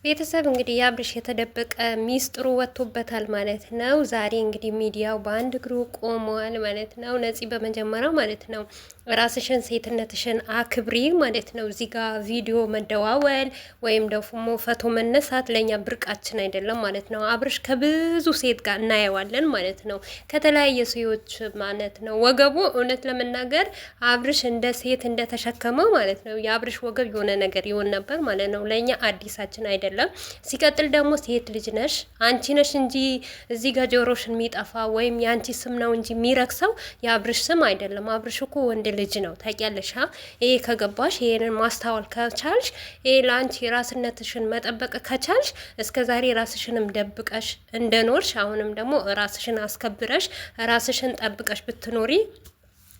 ቤተሰብ እንግዲህ የአብርሽ የተደበቀ ሚስጥሩ ወጥቶበታል ማለት ነው። ዛሬ እንግዲህ ሚዲያው በአንድ እግሩ ቆሟል ማለት ነው። ነፂ በመጀመሪያው ማለት ነው ራስሽን ሴትነትሽን አክብሪ ማለት ነው። እዚህ ጋር ቪዲዮ መደዋወል ወይም ደግሞ ፎቶ መነሳት ለኛ ብርቃችን አይደለም ማለት ነው። አብርሽ ከብዙ ሴት ጋር እናየዋለን ማለት ነው። ከተለያየ ሰዎች ማለት ነው። ወገቡ እውነት ለመናገር አብርሽ እንደ ሴት እንደተሸከመው ማለት ነው። የአብርሽ ወገብ የሆነ ነገር ይሆን ነበር ማለት ነው። ለኛ አዲሳችን አይደለም። ሲቀጥል ደግሞ ሴት ልጅ ነሽ አንቺ ነሽ እንጂ እዚህ ጋር ጆሮሽን የሚጠፋ ወይም የአንቺ ስም ነው እንጂ የሚረክሰው የአብርሽ ስም አይደለም። አብርሽ እኮ ወንድ ልጅ ነው ታውቂያለሽ። ይሄ ከገባሽ ይሄንን ማስተዋል ከቻልሽ ይሄ ለአንቺ ራስነትሽን መጠበቅ ከቻልሽ እስከዛሬ ራስሽንም ደብቀሽ እንደኖርሽ አሁንም ደግሞ ራስሽን አስከብረሽ ራስሽን ጠብቀሽ ብትኖሪ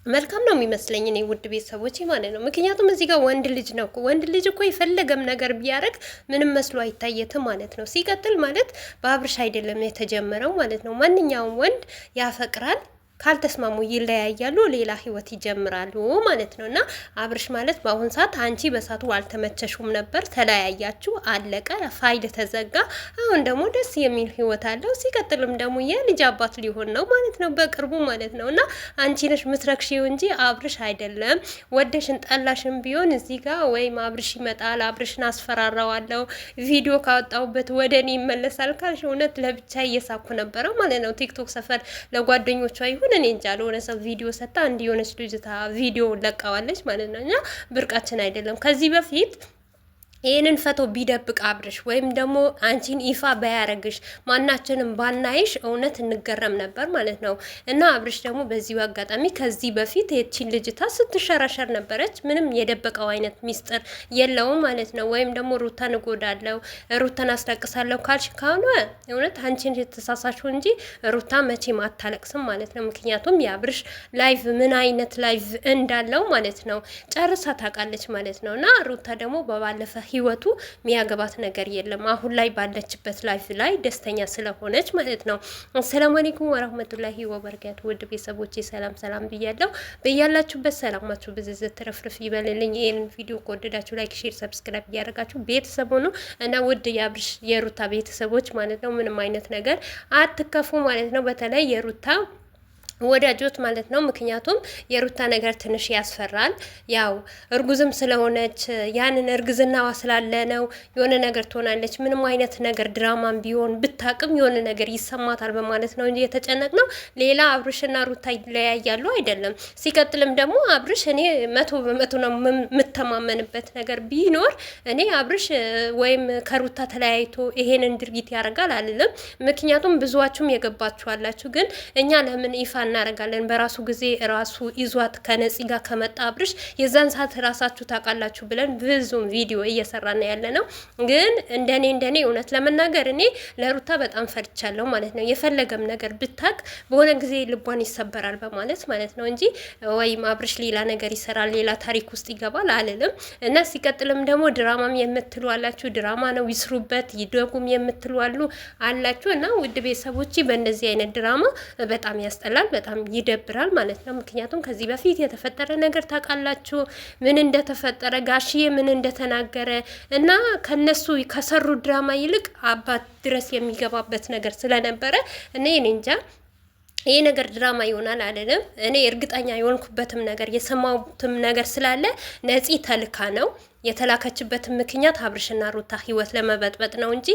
መልካም ነው የሚመስለኝ እኔ ውድ ቤተሰቦች ማለት ነው። ምክንያቱም እዚህ ጋር ወንድ ልጅ ነው እኮ ወንድ ልጅ እኮ የፈለገም ነገር ቢያደርግ ምንም መስሎ አይታየትም ማለት ነው። ሲቀጥል ማለት በአብርሽ አይደለም የተጀመረው ማለት ነው። ማንኛውም ወንድ ያፈቅራል ካልተስማሙ ይለያያሉ፣ ሌላ ህይወት ይጀምራሉ ማለት ነው። እና አብርሽ ማለት በአሁን ሰዓት አንቺ በሳቱ አልተመቸሹም ነበር፣ ተለያያችሁ፣ አለቀ፣ ፋይል ተዘጋ። አሁን ደግሞ ደስ የሚል ህይወት አለው። ሲቀጥልም ደግሞ የልጅ አባት ሊሆን ነው ማለት ነው በቅርቡ ማለት ነው። እና አንቺ ነሽ ምትረክሽው እንጂ አብርሽ አይደለም። ወደሽን ጠላሽን ቢሆን እዚህ ጋር ወይም አብርሽ ይመጣል፣ አብርሽን አስፈራራዋለሁ፣ ቪዲዮ ካወጣውበት ወደ እኔ ይመለሳል ካልሽ እውነት ለብቻ እየሳኩ ነበረ ማለት ነው። ቲክቶክ ሰፈር ለጓደኞቿ ይሁን እኔ እንጃ ለሆነ ሰው ቪዲዮ ሰጣ እንዲሆነች ልጅታ ቪዲዮ ለቃዋለች ማለት ነው። እና ብርቃችን አይደለም ከዚህ በፊት ይህንን ፈቶ ቢደብቅ አብርሽ ወይም ደግሞ አንቺን ይፋ ባያረግሽ ማናችንም ባናይሽ እውነት እንገረም ነበር ማለት ነው። እና አብርሽ ደግሞ በዚሁ አጋጣሚ ከዚህ በፊት የቺን ልጅታ ስትሸራሸር ነበረች። ምንም የደበቀው አይነት ሚስጥር የለውም ማለት ነው። ወይም ደግሞ ሩታን እጎዳለሁ ሩታን አስለቅሳለሁ ካልሽ ከሆነ እውነት አንቺን የተሳሳሽው እንጂ ሩታ መቼም አታለቅስም ማለት ነው። ምክንያቱም የአብርሽ ላይቭ ምን አይነት ላይቭ እንዳለው ማለት ነው ጨርሳ ታውቃለች ማለት ነው። እና ሩታ ደግሞ በባለፈ ህይወቱ የሚያገባት ነገር የለም። አሁን ላይ ባለችበት ላይፍ ላይ ደስተኛ ስለሆነች ማለት ነው። አሰላሙ አለይኩም ወራህመቱላሂ ወበረካቱ። ውድ ቤተሰቦቼ ሰላም ሰላም ብያለሁ። በያላችሁበት ሰላማችሁ ብዝዝት ትረፍርፍ ይበልልኝ። ይሄን ቪዲዮ ከወደዳችሁ ላይክ፣ ሼር፣ ሰብስክራይብ እያደረጋችሁ ቤተሰብ ሁኑ እና ውድ የአብርሽ የሩታ ቤተሰቦች ማለት ነው ምንም አይነት ነገር አትከፉ ማለት ነው። በተለይ የሩታ ወዳጆት ማለት ነው። ምክንያቱም የሩታ ነገር ትንሽ ያስፈራል። ያው እርጉዝም ስለሆነች ያንን እርግዝናዋ ስላለ ነው የሆነ ነገር ትሆናለች። ምንም አይነት ነገር ድራማም ቢሆን ብታቅም የሆነ ነገር ይሰማታል በማለት ነው እንጂ የተጨነቅ ነው። ሌላ አብርሽና ሩታ ይለያያሉ አይደለም። ሲቀጥልም ደግሞ አብርሽ እኔ 100% ነው የምተማመንበት ነገር ቢኖር እኔ አብርሽ ወይም ከሩታ ተለያይቶ ይሄንን ድርጊት ያደርጋል አልልም። ምክንያቱም ብዙዋችሁም የገባችኋላችሁ። ግን እኛ ለምን ይፋ እናደርጋለን? በራሱ ጊዜ ራሱ ይዟት ከነፂ ጋር ከመጣ አብርሽ የዛን ሰዓት ራሳችሁ ታውቃላችሁ ብለን ብዙም ቪዲዮ እየሰራን ያለ ነው። ግን እንደኔ እውነት ለመናገር እኔ ለሩታ በጣም ፈርቻለሁ ማለት ነው። የፈለገም ነገር ብታቅ በሆነ ጊዜ ልቧን ይሰበራል በማለት ማለት ነው እንጂ ወይም አብርሽ ሌላ ነገር ይሰራል ሌላ ታሪክ ውስጥ ይገባል አልልም። እና ሲቀጥልም ደግሞ ድራማም የምትሉ አላችሁ፣ ድራማ ነው ይስሩበት ይደጉም የምትሉ አላችሁ። እና ውድ ቤተሰቦች በእንደዚህ አይነት ድራማ በጣም ያስጠላል፣ በጣም ይደብራል ማለት ነው። ምክንያቱም ከዚህ በፊት የተፈጠረ ነገር ታውቃላችሁ፣ ምን እንደተፈጠረ ጋሽዬ ምን እንደተናገረ እና ከነሱ ከሰሩ ድራማ ይልቅ አባት ድረስ የሚገባበት ነገር ስለነበረ እኔ እንጃ ይሄ ነገር ድራማ ይሆናል አይደለም። እኔ እርግጠኛ የሆንኩበትም ነገር የሰማሁትም ነገር ስላለ ነፂ ተልካ ነው የተላከችበት ምክንያት አብርሽና ሩታ ህይወት ለመበጥበጥ ነው እንጂ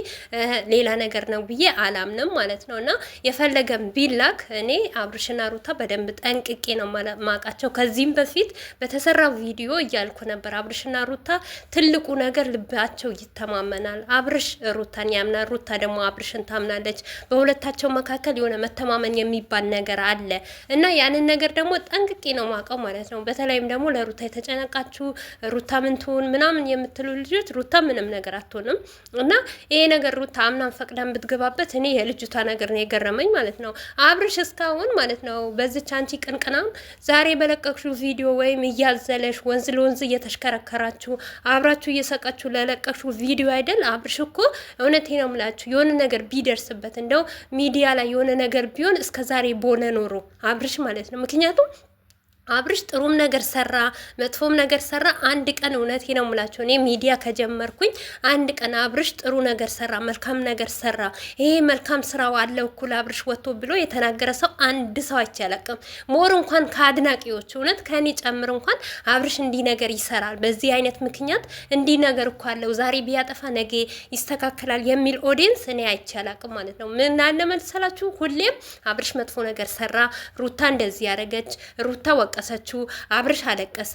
ሌላ ነገር ነው ብዬ አላምንም ማለት ነው። እና የፈለገም ቢላክ እኔ አብርሽና ሩታ በደንብ ጠንቅቄ ነው ማቃቸው። ከዚህም በፊት በተሰራው ቪዲዮ እያልኩ ነበር አብርሽና ሩታ ትልቁ ነገር ልባቸው ይተማመናል። አብርሽ ሩታን ያምናል፣ ሩታ ደግሞ አብርሽን ታምናለች። በሁለታቸው መካከል የሆነ መተማመን የሚባል ነገር አለ እና ያንን ነገር ደግሞ ጠንቅቄ ነው ማቀው ማለት ነው። በተለይም ደግሞ ለሩታ የተጨነቃችሁ ሩታ ምንትሁን ምናምን የምትሉ ልጆች ሩታ ምንም ነገር አትሆንም። እና ይሄ ነገር ሩታ አምናን ፈቅዳን ብትገባበት እኔ የልጅቷ ነገር ነው የገረመኝ ማለት ነው። አብርሽ እስካሁን ማለት ነው በዚች አንቺ ቅንቅናም ዛሬ በለቀቅሽው ቪዲዮ ወይም እያዘለሽ ወንዝ ለወንዝ እየተሽከረከራችሁ አብራችሁ እየሰቃችሁ ለለቀቅሽው ቪዲዮ አይደል? አብርሽ እኮ እውነቴ ነው የምላችሁ የሆነ ነገር ቢደርስበት እንደው ሚዲያ ላይ የሆነ ነገር ቢሆን እስከዛሬ ቦነ ኖሮ አብርሽ ማለት ነው። ምክንያቱም አብርሽ ጥሩም ነገር ሰራ መጥፎም ነገር ሰራ፣ አንድ ቀን እውነቴ ነው የምላቸው እኔ ሚዲያ ከጀመርኩኝ አንድ ቀን አብርሽ ጥሩ ነገር ሰራ፣ መልካም ነገር ሰራ፣ ይሄ መልካም ስራው አለው እኩል አብርሽ ወጥቶ ብሎ የተናገረ ሰው አንድ ሰው አይቻላቅም። ሞር እንኳን ከአድናቂዎች እውነት ከኔ ጨምር እንኳን አብርሽ እንዲህ ነገር ይሰራል፣ በዚህ አይነት ምክንያት እንዲህ ነገር እኮ አለው፣ ዛሬ ቢያጠፋ ነገ ይስተካከላል የሚል ኦዲየንስ እኔ አይቻላቅም ማለት ነው። ምን አለ መሰላችሁ፣ ሁሌም አብርሽ መጥፎ ነገር ሰራ፣ ሩታ እንደዚህ ያደረገች፣ ሩታ ወቀሰችው፣ አብርሽ አለቀሰ፣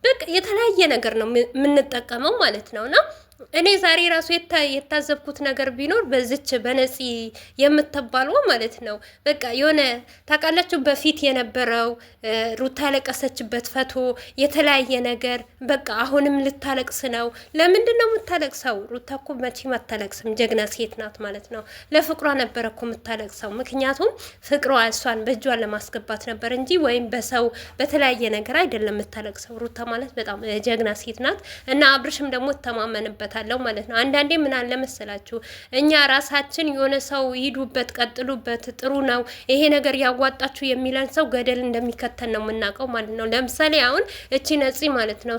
በቃ የተለያየ ነገር ነው የምንጠቀመው ማለት ነውና እኔ ዛሬ ራሱ የታዘብኩት ነገር ቢኖር በዚች በነፂ የምትባለው ማለት ነው በቃ የሆነ ታውቃላችሁ፣ በፊት የነበረው ሩታ ያለቀሰችበት ፈቶ የተለያየ ነገር በቃ አሁንም ልታለቅስ ነው። ለምንድን ነው የምታለቅሰው? ሩታ እኮ መቼም አታለቅስም፣ ጀግና ሴት ናት ማለት ነው። ለፍቅሯ ነበረ እኮ የምታለቅሰው፣ ምክንያቱም ፍቅሯ እሷን በእጇን ለማስገባት ነበር እንጂ ወይም በሰው በተለያየ ነገር አይደለም የምታለቅሰው። ሩታ ማለት በጣም ጀግና ሴት ናት እና አብርሽም ደግሞ ተማመንበት አለው ማለት ነው። አንዳንዴ ምን አለ መሰላችሁ፣ እኛ ራሳችን የሆነ ሰው ሂዱበት፣ ቀጥሉበት፣ ጥሩ ነው ይሄ ነገር ያዋጣችሁ የሚለን ሰው ገደል እንደሚከተል ነው የምናውቀው ማለት ነው። ለምሳሌ አሁን እቺ ነፂ ማለት ነው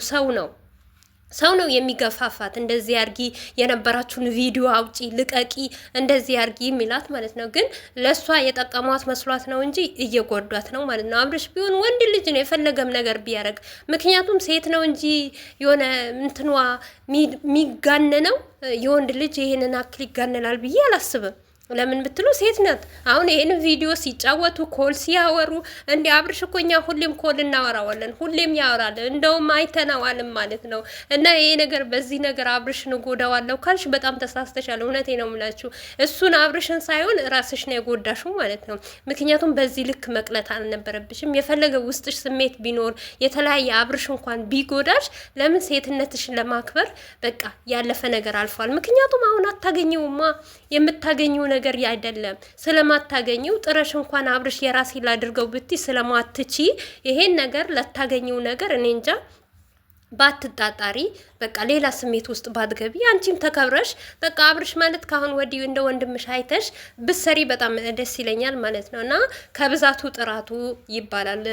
ሰው ነው የሚገፋፋት፣ እንደዚህ አርጊ፣ የነበራችሁን ቪዲዮ አውጪ፣ ልቀቂ፣ እንደዚህ አርጊ የሚላት ማለት ነው። ግን ለሷ የጠቀሟት መስሏት ነው እንጂ እየጎዷት ነው ማለት ነው። አብርሽ ቢሆን ወንድ ልጅ ነው የፈለገም ነገር ቢያደርግ፣ ምክንያቱም ሴት ነው እንጂ የሆነ እንትኗ የሚጋነነው የወንድ ልጅ ይሄንን አክል ይጋነናል ብዬ አላስብም። ለምን ብትሉ ሴት ናት። አሁን ይሄን ቪዲዮ ሲጫወቱ ኮል ሲያወሩ እንዲ አብርሽ እኮ እኛ ሁሌም ኮል እናወራዋለን፣ ሁሌም ያወራል፣ እንደውም አይተናዋልም ማለት ነው። እና ይሄ ነገር በዚህ ነገር አብርሽን እጎዳዋለሁ ካልሽ በጣም ተሳስተሻል። እውነቴ ነው የምላችሁ፣ እሱን አብርሽን ሳይሆን ራስሽ ነው የጎዳሽው ማለት ነው። ምክንያቱም በዚህ ልክ መቅለት አልነበረብሽም። የፈለገ ውስጥሽ ስሜት ቢኖር የተለያየ አብርሽ እንኳን ቢጎዳሽ፣ ለምን ሴትነትሽን ለማክበር በቃ ያለፈ ነገር አልፏል። ምክንያቱም አሁን አታገኘውማ፣ የምታገኘው ነገር አይደለም። ስለማታገኘው ጥረሽ እንኳን አብርሽ የራሴ ላድርገው ብትይ ስለማትቺ ይሄን ነገር ለታገኘው ነገር እኔ እንጃ ባትጣጣሪ በቃ ሌላ ስሜት ውስጥ ባትገቢ፣ አንቺም ተከብረሽ በቃ አብርሽ ማለት ካሁን ወዲህ እንደ ወንድምሽ አይተሽ ብትሰሪ በጣም ደስ ይለኛል ማለት ነው። እና ከብዛቱ ጥራቱ ይባላል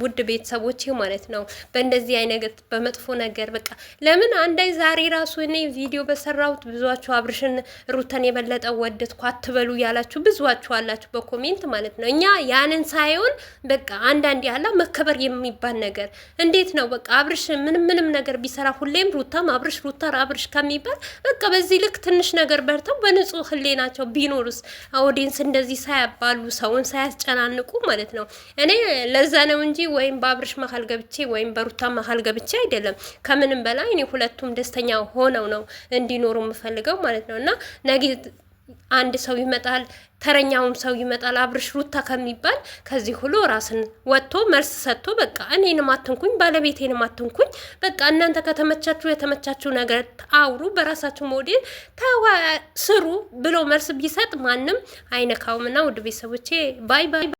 ውድ ቤተሰቦች ማለት ነው። በእንደዚህ አይነት በመጥፎ ነገር በቃ ለምን አንዳይ ዛሬ ራሱ እኔ ቪዲዮ በሰራሁት ብዙዋችሁ አብርሽን ሩተን የበለጠ ወደድኩ አትበሉ ያላችሁ ብዙዋችሁ አላችሁ በኮሜንት ማለት ነው። እኛ ያንን ሳይሆን በቃ አንዳንድ ያለ መከበር የሚባል ነገር እንዴት ነው በቃ አብርሽ ምንም ነገር ቢሰራ ሁሌም ሩታም አብርሽ አብርሽ ከሚባል በቃ በዚህ ልክ ትንሽ ነገር በርተው በንጹህ ህሊናቸው ቢኖሩስ፣ ኦዲየንስ እንደዚህ ሳያባሉ ሰውን ሳያስጨናንቁ ማለት ነው። እኔ ለዛ ነው እንጂ ወይም በአብርሽ መሀል ገብቼ ወይም በሩታ መሀል ገብቼ አይደለም። ከምንም በላይ እኔ ሁለቱም ደስተኛ ሆነው ነው እንዲኖሩ የምፈልገው ማለት ነው። እና ነገ አንድ ሰው ይመጣል፣ ተረኛውም ሰው ይመጣል አብርሽ ሩታ ከሚባል ከዚህ ሁሉ ራስን ወጥቶ መልስ ሰጥቶ በቃ እኔንም አትንኩኝ ባለቤቴንም አትንኩኝ፣ በቃ እናንተ ከተመቻችሁ የተመቻችሁ ነገር አውሩ፣ በራሳችሁ ሞዴል ስሩ ብሎ መልስ ቢሰጥ ማንም አይነካውምና ውድ ቤተሰቦቼ ባይ ባይ።